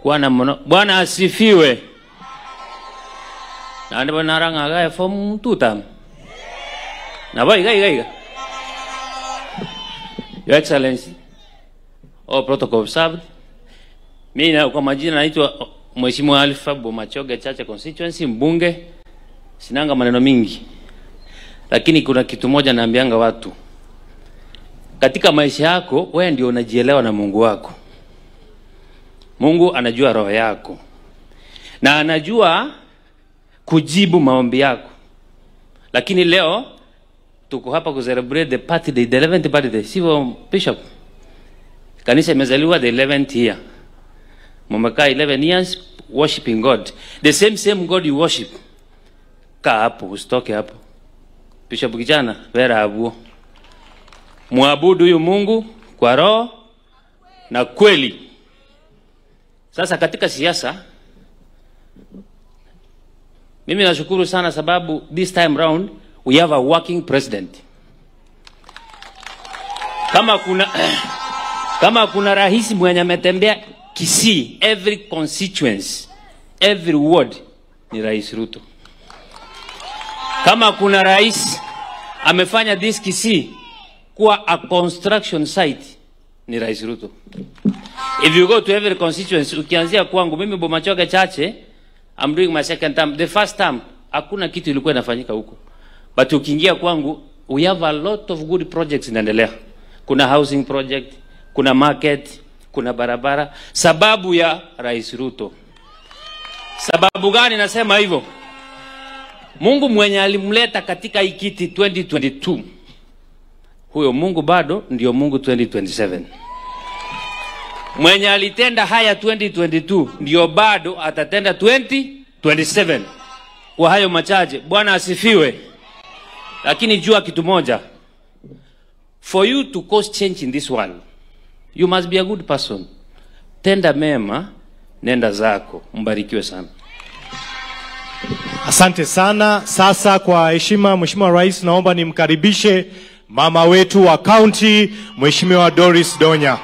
Bwana asifiwe. Na ndipo naranga gaya form tutam. Na boy gaya. Your Excellency, all protocol observed. Mimi na kwa majina naitwa Mheshimiwa Alpha Miruka Chache constituency mbunge. Sinanga maneno mingi. Lakini kuna kitu moja naambianga watu. Katika maisha yako wewe ndio unajielewa na Mungu wako. Mungu anajua roho yako. Na anajua kujibu maombi yako. Lakini leo tuko hapa ku celebrate the birthday, the 11th birthday. Sivyo Bishop? Kanisa imezaliwa the 11th year. Mmekaa 11 years worshiping God. The same God you worship. Kaa hapo, usitoke hapo. Bishop kijana, vera hapo. Muabudu huyu Mungu kwa roho na kweli. Sasa katika siasa mimi nashukuru sana sababu this time round we have a working president. Kama kuna rais mwenye ametembea Kisiis, every constituency, every ward ni Rais Ruto. Kama kuna rais amefanya this Kisiis kuwa a construction site ni Rais Ruto. If you go to every constituency, ukianzia kwangu mimi Matiang'i Chache, I'm doing my second term. The first term hakuna kitu ilikuwa inafanyika huko. But ukiingia kwangu, we have a lot of good projects inaendelea. Kuna housing project, kuna market, kuna barabara, sababu ya Rais Ruto. Sababu gani nasema hivyo? Mungu mwenye alimleta katika hii kiti 2022. Huyo Mungu bado ndio Mungu 2027. Mwenye alitenda haya 2022 ndio bado atatenda 2027. Kwa hayo machache, Bwana asifiwe. Lakini jua kitu moja. For you to cause change in this world, you must be a good person. Tenda mema, nenda zako. Mbarikiwe sana. Asante sana. Sasa kwa heshima Mheshimiwa Rais, naomba nimkaribishe mama wetu wa county Mheshimiwa Doris Donya.